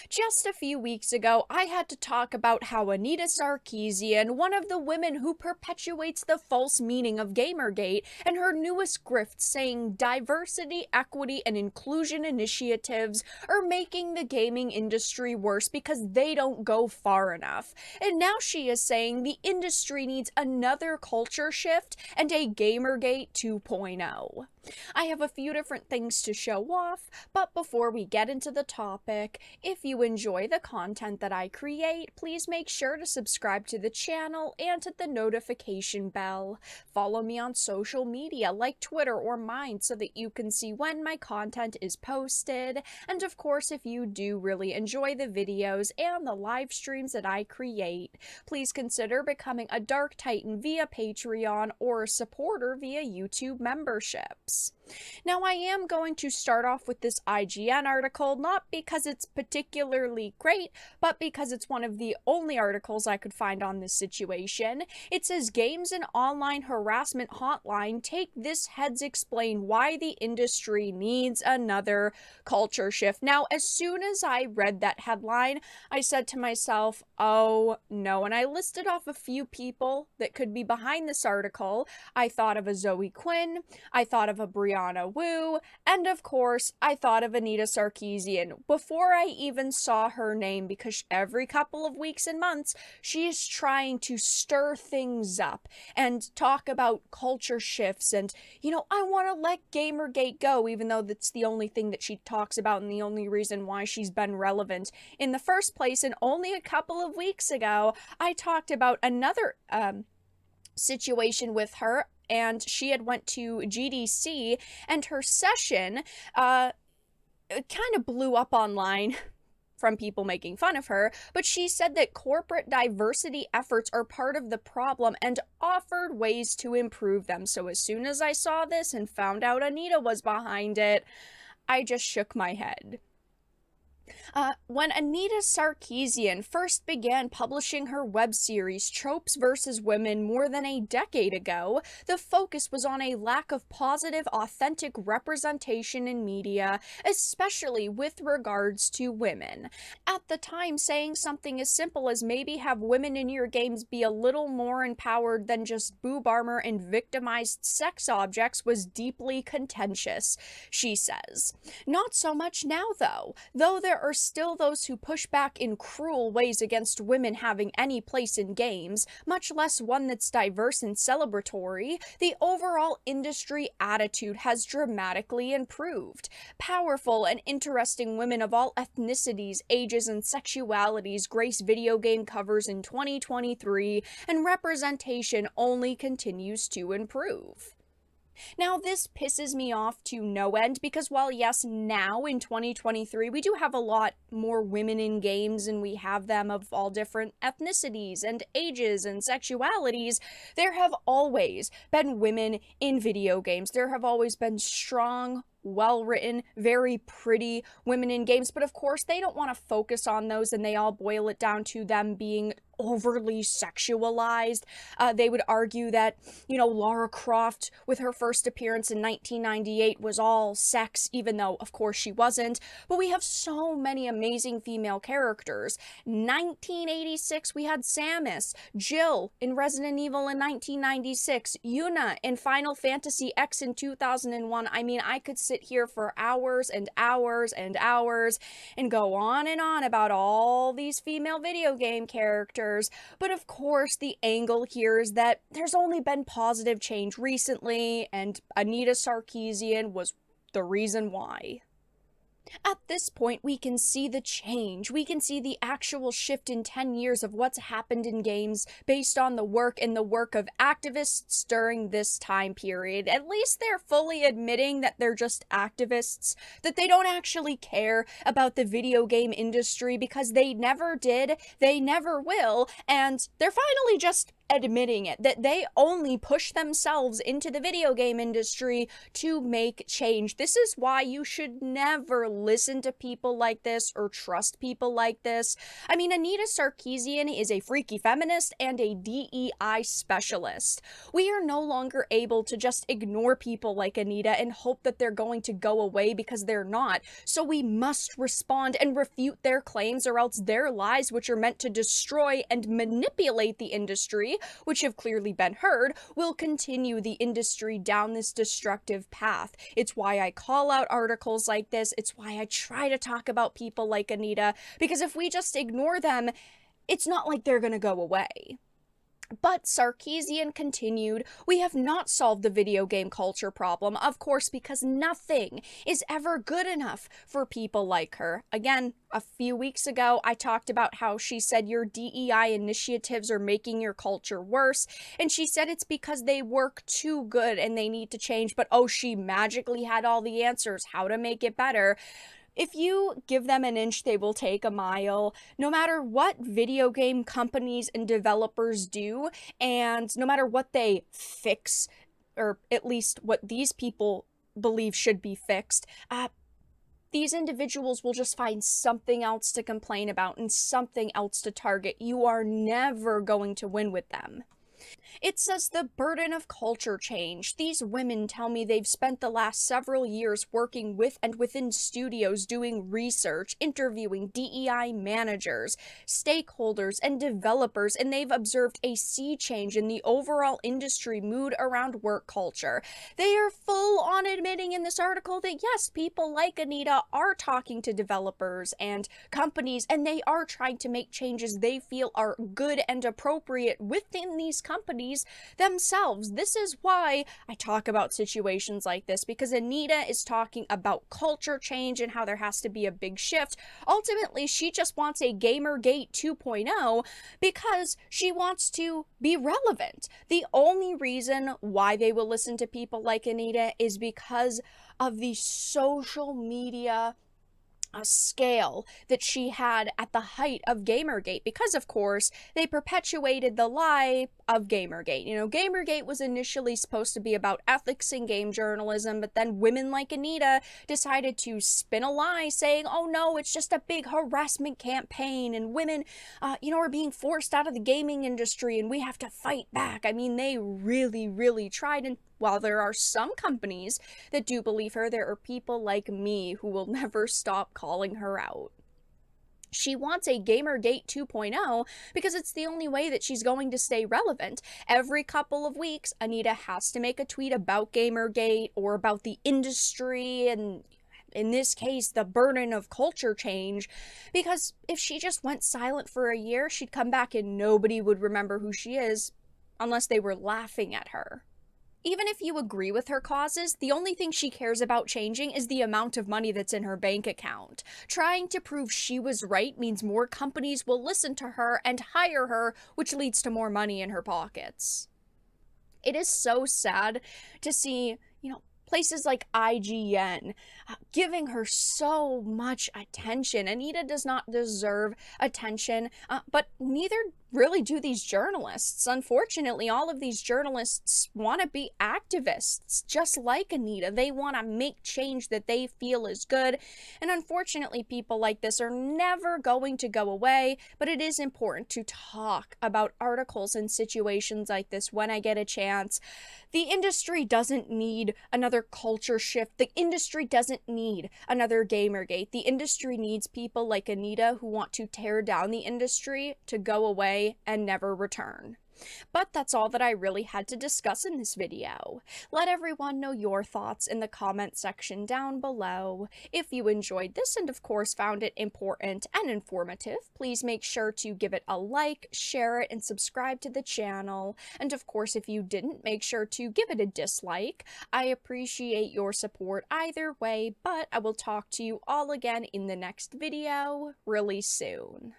Just a few weeks ago, I had to talk about how Anita Sarkeesian, one of the women who perpetuates the false meaning of Gamergate, and her newest grift saying diversity, equity, and inclusion initiatives are making the gaming industry worse because they don't go far enough. And now she is saying the industry needs another culture shift and a Gamergate 2.0. I have a few different things to show off, but before we get into the topic, if you enjoy the content that I create, please make sure to subscribe to the channel and hit the notification bell. Follow me on social media like Twitter or mine so that you can see when my content is posted. And of course, if you do really enjoy the videos and the live streams that I create, please consider becoming a Dark Titan via Patreon or a supporter via YouTube memberships. Now, I am going to start off with this IGN article, not because it's particularly great, but because it's one of the only articles I could find on this situation. It says, Games and Online Harassment Hotline take this heads explain why the industry needs another culture shift. Now, as soon as I read that headline, I said to myself, oh no, and I listed off a few people that could be behind this article. I thought of a Zoe Quinn, I thought of a Brianna Wu, and of course, I thought of Anita Sarkeesian before I even saw her name, because every couple of weeks and months, she is trying to stir things up and talk about culture shifts and, I want to let Gamergate go, even though that's the only thing that she talks about and the only reason why she's been relevant in the first place. And only a couple of weeks ago, I talked about another situation with her, and she had went to GDC, and her session kind of blew up online from people making fun of her, but she said that corporate diversity efforts are part of the problem and offered ways to improve them. So as soon as I saw this and found out Anita was behind it, I just shook my head. When Anita Sarkeesian first began publishing her web series Tropes vs. Women more than a decade ago, the focus was on a lack of positive, authentic representation in media, especially with regards to women. At the time, saying something as simple as maybe have women in your games be a little more empowered than just boob armor and victimized sex objects was deeply contentious, she says. Not so much now, though there are still those who push back in cruel ways against women having any place in games, much less one that's diverse and celebratory, the overall industry attitude has dramatically improved. Powerful and interesting women of all ethnicities, ages, and sexualities grace video game covers in 2023, and representation only continues to improve. Now, this pisses me off to no end, because while yes, now in 2023, we do have a lot more women in games and we have them of all different ethnicities and ages and sexualities, there have always been women in video games. There have always been strong, well-written, very pretty women in games, but of course they don't want to focus on those, and they all boil it down to them being overly sexualized. They would argue that, Lara Croft with her first appearance in 1998 was all sex, even though of course she wasn't. But we have so many amazing female characters. 1986 we had Samus, Jill in Resident Evil in 1996, Yuna in Final Fantasy X in 2001. I mean, I could sit here for hours and hours and hours and go on and on about all these female video game characters. But of course, the angle here is that there's only been positive change recently, and Anita Sarkeesian was the reason why. At this point, we can see the change. We can see the actual shift in 10 years of what's happened in games based on the work of activists during this time period. At least they're fully admitting that they're just activists, that they don't actually care about the video game industry, because they never did, they never will, and they're finally just admitting it, that they only push themselves into the video game industry to make change. This is why you should never listen to people like this or trust people like this. I mean, Anita Sarkeesian is a freaky feminist and a DEI specialist. We are no longer able to just ignore people like Anita and hope that they're going to go away, because they're not. So we must respond and refute their claims, or else their lies, which are meant to destroy and manipulate the industry, which have clearly been heard, will continue the industry down this destructive path. It's why I call out articles like this. It's why I try to talk about people like Anita, because if we just ignore them, it's not like they're gonna go away. But Sarkeesian continued, we have not solved the video game culture problem, of course, because nothing is ever good enough for people like her. Again, a few weeks ago, I talked about how she said your DEI initiatives are making your culture worse, and she said it's because they work too good and they need to change, but oh, she magically had all the answers, how to make it better. If you give them an inch, they will take a mile. No matter what video game companies and developers do, and no matter what they fix, or at least what these people believe should be fixed, these individuals will just find something else to complain about and something else to target. You are never going to win with them. It says the burden of culture change. These women tell me they've spent the last several years working with and within studios doing research, interviewing DEI managers, stakeholders, and developers, and they've observed a sea change in the overall industry mood around work culture. They are full on admitting in this article that yes, people like Anita are talking to developers and companies, and they are trying to make changes they feel are good and appropriate within these companies themselves. This is why I talk about situations like this, because Anita is talking about culture change and how there has to be a big shift. Ultimately, she just wants a Gamergate 2.0 because she wants to be relevant. The only reason why they will listen to people like Anita is because of the social media scale that she had at the height of Gamergate, because of course they perpetuated the lie of Gamergate. You know, Gamergate was initially supposed to be about ethics in game journalism, but then women like Anita decided to spin a lie saying, oh no, it's just a big harassment campaign and women, are being forced out of the gaming industry and we have to fight back. I mean, they really tried, and while there are some companies that do believe her, there are people like me who will never stop calling her out. She wants a Gamergate 2.0 because it's the only way that she's going to stay relevant. Every couple of weeks, Anita has to make a tweet about Gamergate or about the industry, and in this case, the burden of culture change, because if she just went silent for a year, she'd come back and nobody would remember who she is unless they were laughing at her. Even if you agree with her causes, the only thing she cares about changing is the amount of money that's in her bank account. Trying to prove she was right means more companies will listen to her and hire her, which leads to more money in her pockets. It is so sad to see, places like IGN giving her so much attention. Anita does not deserve attention, but neither really do these journalists. Unfortunately, all of these journalists want to be activists, just like Anita. They want to make change that they feel is good, and unfortunately, people like this are never going to go away, but it is important to talk about articles and situations like this when I get a chance. The industry doesn't need another culture shift. The industry doesn't need another Gamergate. The industry needs people like Anita who want to tear down the industry to go away and never return. But that's all that I really had to discuss in this video. Let everyone know your thoughts in the comment section down below. If you enjoyed this and of course found it important and informative, please make sure to give it a like, share it, and subscribe to the channel. And of course, if you didn't, make sure to give it a dislike. I appreciate your support either way, but I will talk to you all again in the next video really soon.